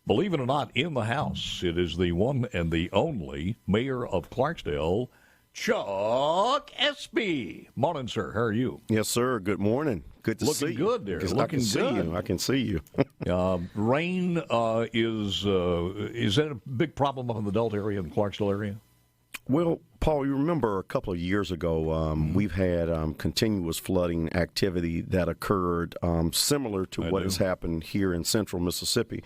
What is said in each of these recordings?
Believe it or not, in the house, it is the one and the only mayor of Clarksdale, Chuck Espy. Morning, sir. How are you? Yes, sir. Good morning. Good to see you. Looking good there. Looking good. I can see you. Rain is that a big problem up in the Delta area, in the Clarksdale area? Well, Paul, you remember a couple of years ago, we've had continuous flooding activity that occurred similar to what has happened here in central Mississippi.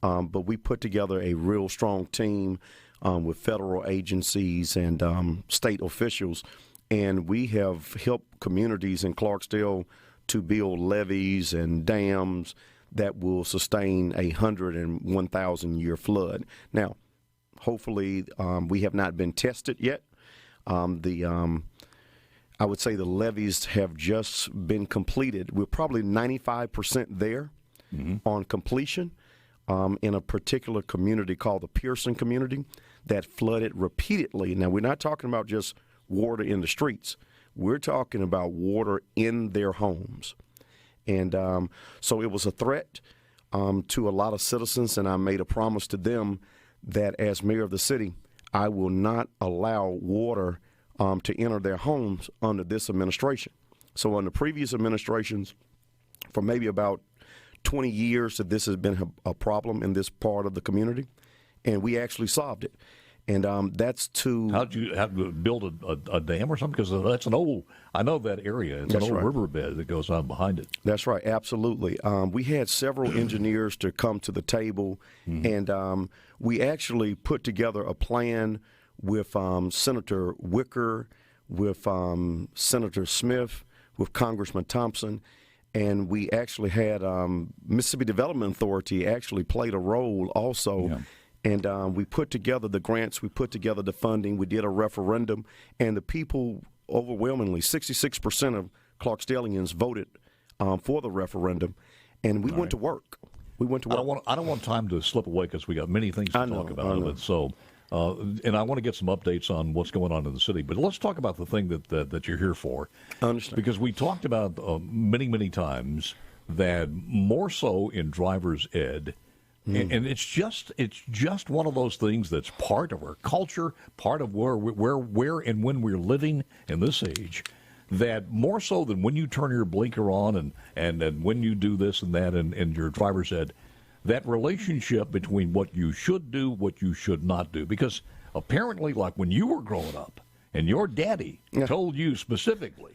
But we put together a real strong team with federal agencies and state officials, and we have helped communities in Clarksdale to build levees and dams that will sustain a 101,000-year flood. Now, hopefully, we have not been tested yet. I would say the levees have just been completed. We're probably 95% there on completion in a particular community called the Pearson community that flooded repeatedly. Now, we're not talking about just water in the streets. We're talking about water in their homes. And so it was a threat to a lot of citizens, and I made a promise to them that as mayor of the city, I will not allow water to enter their homes under this administration. So under previous administrations, for maybe about 20 years, that this has been a problem in this part of the community, and we actually solved it. And that's to... How'd you have to build a dam or something? Because that's an old... I know that area. It's an old riverbed that goes on behind it. That's right. Absolutely. We had several engineers to come to the table, and we actually put together a plan with Senator Wicker, with Senator Smith, with Congressman Thompson, and we actually had Mississippi Development Authority actually played a role also. Yeah. And we put together the grants, we put together the funding, we did a referendum, and the people overwhelmingly, 66% of Clarksdalians voted for the referendum, and we went to work. We went to work. I don't want time to slip away because we got many things to talk about. So, and I want to get some updates on what's going on in the city. But let's talk about the thing that you're here for. I understand. Because we talked about many times that more so in driver's ed. And it's just one of those things that's part of our culture, part of where and when we're living in this age, that more so than when you turn your blinker on and when you do this and that and your driver's ed, that relationship between what you should do, what you should not do. Because apparently, like when you were growing up and your daddy told you specifically,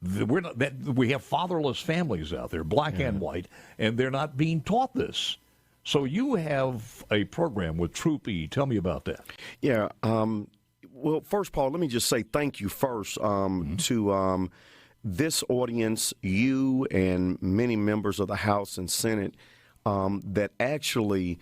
we have fatherless families out there, black and white, and they're not being taught this. So you have a program with Troop E. Tell me about that. Yeah. Well, first, Paul, let me just say thank you first to this audience, you and many members of the House and Senate that actually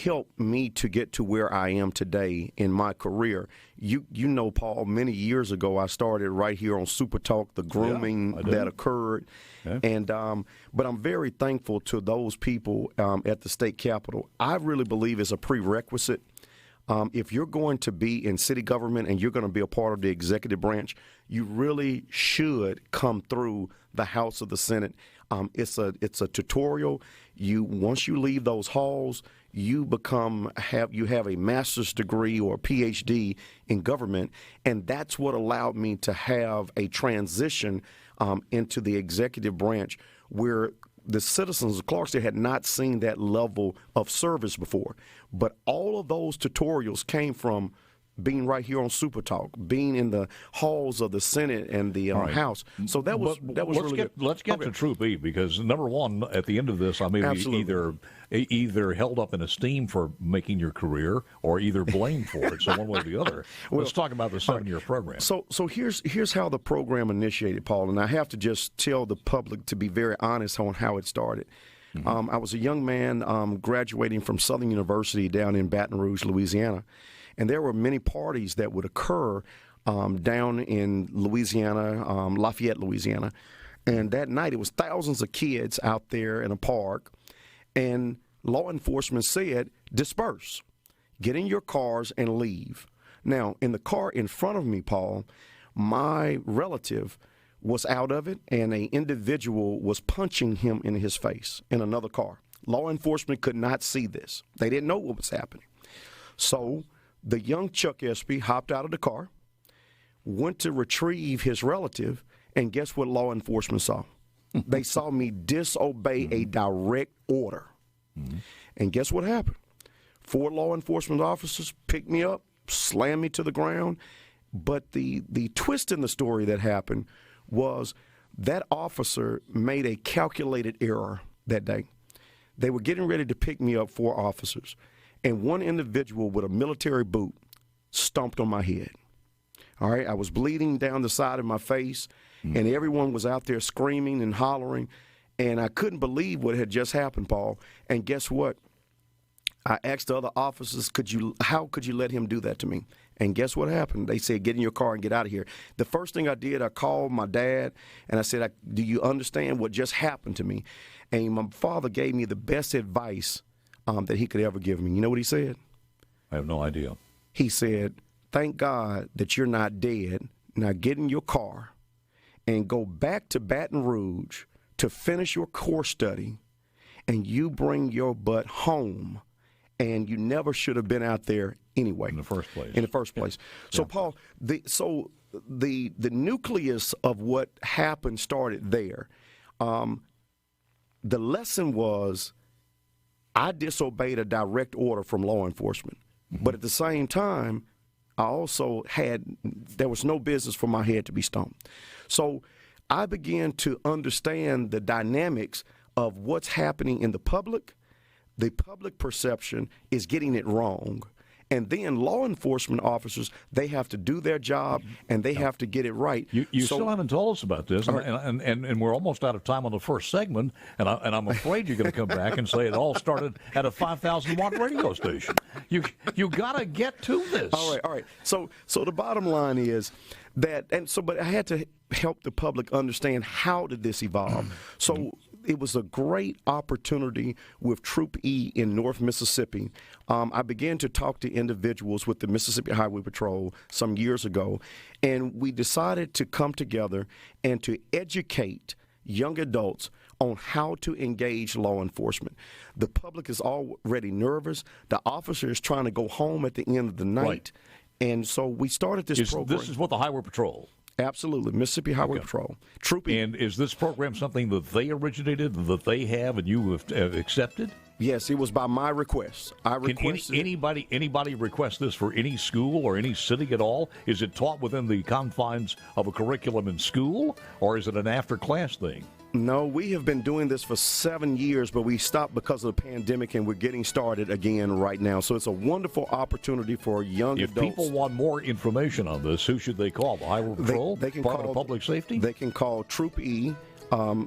helped me to get to where I am today in my career. You know, Paul, many years ago I started right here on SuperTalk, the grooming that occurred. Okay. And but I'm very thankful to those people at the state capitol. I really believe it's a prerequisite. If you're going to be in city government and you're going to be a part of the executive branch, you really should come through the House of the Senate. It's a tutorial. Once you leave those halls, you have a master's degree or a PhD in government, and that's what allowed me to have a transition into the executive branch where the citizens of Clarksdale had not seen that level of service before. But all of those tutorials came from being right here on SuperTalk, being in the halls of the Senate and the House. So that was really good. Let's get to Troop E, because number one, at the end of this, I may be either held up in esteem for making your career or either blamed for it. So one way or the other. Let's talk about the 7-year program. So here's how the program initiated, Paul, and I have to just tell the public to be very honest on how it started. I was a young man graduating from Southern University down in Baton Rouge, Louisiana. And there were many parties that would occur down in Louisiana, Lafayette, Louisiana. And that night, it was thousands of kids out there in a park. And law enforcement said, disperse. Get in your cars and leave. Now, in the car in front of me, Paul, my relative was out of it, and an individual was punching him in his face in another car. Law enforcement could not see this. They didn't know what was happening. So the young Chuck Espy hopped out of the car, went to retrieve his relative, and guess what law enforcement saw? They saw me disobey a direct order. And guess what happened? 4 law enforcement officers picked me up, slammed me to the ground. But the twist in the story that happened was that officer made a calculated error that day. They were getting ready to pick me up, 4 officers, and one individual with a military boot stomped on my head. All right, I was bleeding down the side of my face, and everyone was out there screaming and hollering, and I couldn't believe what had just happened, Paul. And guess what? I asked the other officers, how could you let him do that to me? And guess what happened? They said, get in your car and get out of here. The first thing I did, I called my dad, and I said, do you understand what just happened to me? And my father gave me the best advice that he could ever give me. You know what he said? I have no idea. He said, thank God that you're not dead. Now get in your car and go back to Baton Rouge to finish your course study, and you bring your butt home. And you never should have been out there anyway. In the first place. So, Paul, the nucleus of what happened started there. The lesson was I disobeyed a direct order from law enforcement. But at the same time, there was no business for my head to be stomped. So I began to understand the dynamics of what's happening in the public. The public perception is getting it wrong. And then law enforcement officers, they have to do their job, and they have to get it right. You still haven't told us about this, and we're almost out of time on the first segment, and I'm afraid you're going to come back and say it all started at a 5,000-watt radio station. You got to get to this. All right. So the bottom line is that, but I had to help the public understand how did this evolve. So it was a great opportunity with Troop E in North Mississippi. I began to talk to individuals with the Mississippi Highway Patrol some years ago, and we decided to come together and to educate young adults on how to engage law enforcement. The public is already nervous. The officer is trying to go home at the end of the night. Right. And so we started this program. This is what the Highway Patrol. Absolutely. Mississippi Highway Patrol. Troop E. And is this program something that they originated, that they have, and you have accepted? Yes, it was by my request. I requested. Can anybody request this for any school or any city at all? Is it taught within the confines of a curriculum in school, or is it an after-class thing? No, we have been doing this for 7 years, but we stopped because of the pandemic, and we're getting started again right now. So it's a wonderful opportunity for young adults. If people want more information on this, who should they call? The Highway Patrol? They can Department call of Public Safety? They can call Troop E,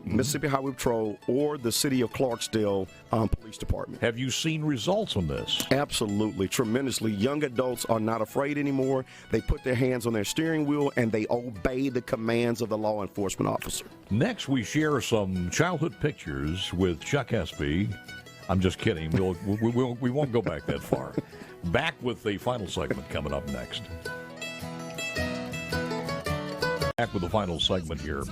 Mississippi Highway Patrol, or the City of Clarksdale Police Department. Have you seen results on this? Absolutely, tremendously. Young adults are not afraid anymore. They put their hands on their steering wheel, and they obey the commands of the law enforcement officer. Next, we share some childhood pictures with Chuck Espy. I'm just kidding. We won't go back that far. Back with the final segment coming up next. Back with the final segment here.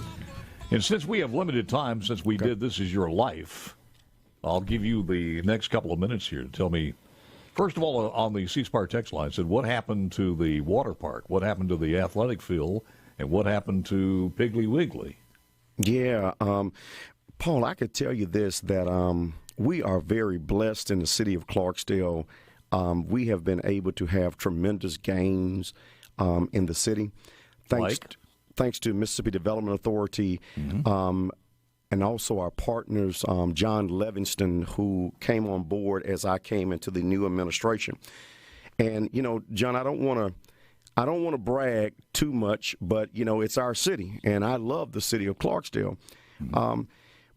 And since we have limited time, since we did This Is Your Life, I'll give you the next couple of minutes here to tell me, first of all, on the C-Spire text line, said, what happened to the water park? What happened to the athletic field? And what happened to Piggly Wiggly? Yeah, Paul, I could tell you this, that we are very blessed in the city of Clarksdale. We have been able to have tremendous gains in the city. Thanks to Mississippi Development Authority, and also our partners, John Livingston, who came on board as I came into the new administration. And John, I don't want to brag too much, but it's our city, and I love the city of Clarksdale.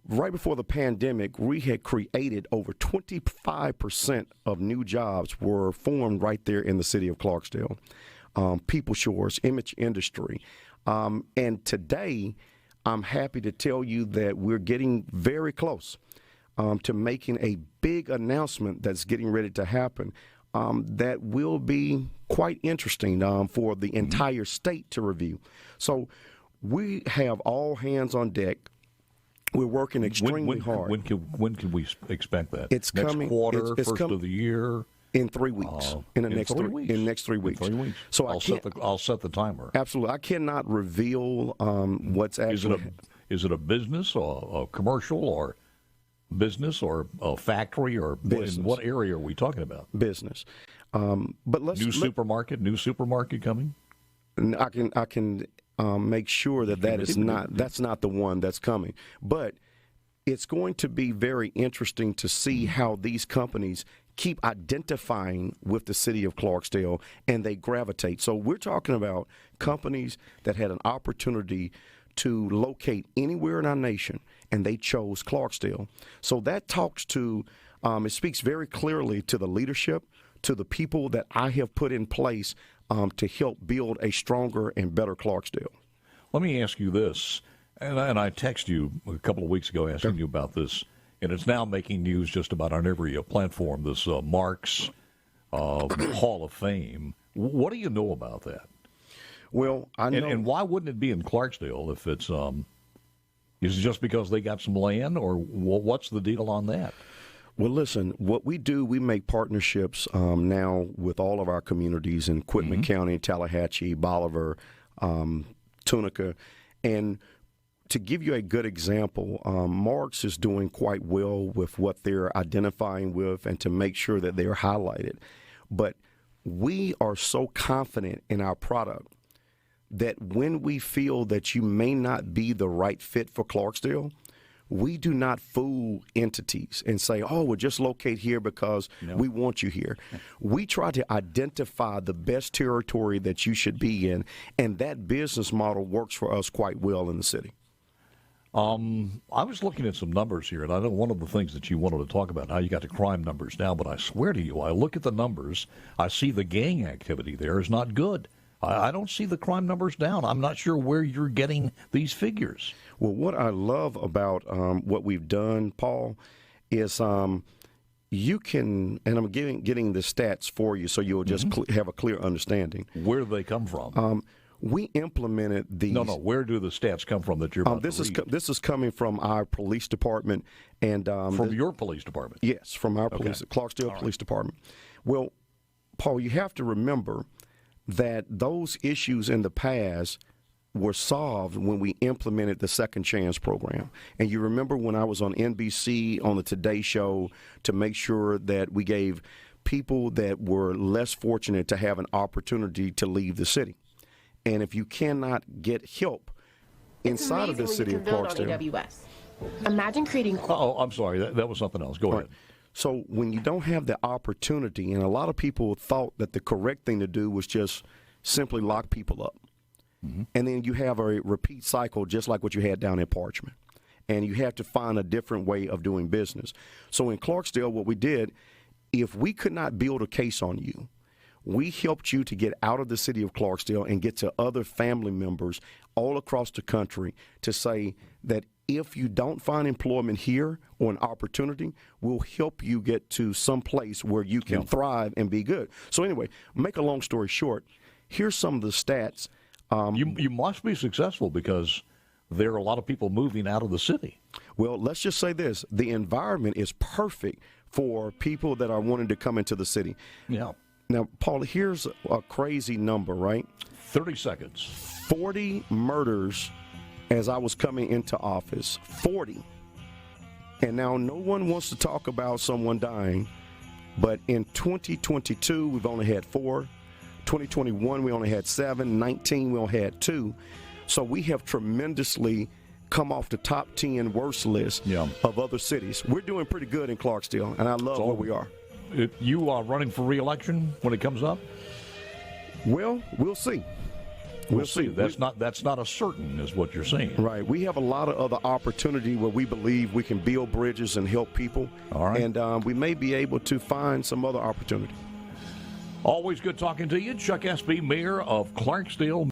Right before the pandemic, we had created over 25% of new jobs were formed right there in the city of Clarksdale. People Shores, Image Industry. And today, I'm happy to tell you that we're getting very close to making a big announcement that's getting ready to happen that will be quite interesting for the entire state to review. So we have all hands on deck We're working extremely hard. When can we expect that? It's next coming. quarter, first of the year. In 3 weeks. In the next 3 weeks. In next 3 weeks. In 3 weeks. So I'll set the timer. Absolutely. I cannot reveal what's actually. Is it a business or a commercial or business or a factory or business. In what area are we talking about? Business. But new supermarket coming. I can make sure that's not the one that's coming. But it's going to be very interesting to see how these companies keep identifying with the city of Clarksdale and they gravitate. So we're talking about companies that had an opportunity to locate anywhere in our nation, and they chose Clarksdale. So that talks to, it speaks very clearly to the leadership, to the people that I have put in place to help build a stronger and better Clarksdale. Let me ask you this, and I texted you a couple of weeks ago asking you about this, and it's now making news just about on every platform, this Marks Hall of Fame. What do you know about that? Well, I know. And why wouldn't it be in Clarksdale if it's is it just because they got some land, or what's the deal on that? Well, listen, what we do, we make partnerships now with all of our communities in Quitman County, Tallahatchie, Bolivar, Tunica. And to give you a good example, Marks is doing quite well with what they're identifying with and to make sure that they're highlighted. But we are so confident in our product that when we feel that you may not be the right fit for Clarksdale, we do not fool entities and say, oh, we'll just locate here because we want you here. We try to identify the best territory that you should be in, and that business model works for us quite well in the city. I was looking at some numbers here, and I know one of the things that you wanted to talk about, how you got the crime numbers down, but I swear to you, I look at the numbers, I see the gang activity there is not good. I don't see the crime numbers down. I'm not sure where you're getting these figures. Well, what I love about what we've done, Paul, is you can, and I'm getting the stats for you so you'll just have a clear understanding. Where do they come from? We implemented these. No. Where do the stats come from that you're about to read? This is coming from our police department. And from your police department? Yes, from our Clarksdale Police Department. Well, Paul, you have to remember that those issues in the past were solved when we implemented the Second Chance program. And you remember when I was on NBC on the Today Show to make sure that we gave people that were less fortunate to have an opportunity to leave the city. And if you cannot get help inside of the city of Clarksdale. Imagine creating. Oh, I'm sorry. That was something else. Go ahead. So when you don't have the opportunity, and a lot of people thought that the correct thing to do was just simply lock people up. And then you have a repeat cycle just like what you had down at Parchment. And you have to find a different way of doing business. So in Clarksdale, what we did, if we could not build a case on you, we helped you to get out of the city of Clarksdale and get to other family members all across the country to say that if you don't find employment here or an opportunity, we'll help you get to some place where you can thrive and be good. So anyway, make a long story short, here's some of the stats. You must be successful because there are a lot of people moving out of the city. Well, let's just say this. The environment is perfect for people that are wanting to come into the city. Yeah. Now, Paul, here's a crazy number, right? 30 seconds. 40 murders as I was coming into office. 40. And now no one wants to talk about someone dying, but in 2022, we've only had 4. 2021, we only had 7. 19, we only had 2. So we have tremendously come off the top 10 worst list of other cities. We're doing pretty good in Clarksdale, and I love where we are. You are running for re-election when it comes up? Well, we'll see. We'll see. That's not a certain, is what you're saying. Right. We have a lot of other opportunity where we believe we can build bridges and help people. All right. And we may be able to find some other opportunity. Always good talking to you. Chuck Espy, Mayor of Clarksdale.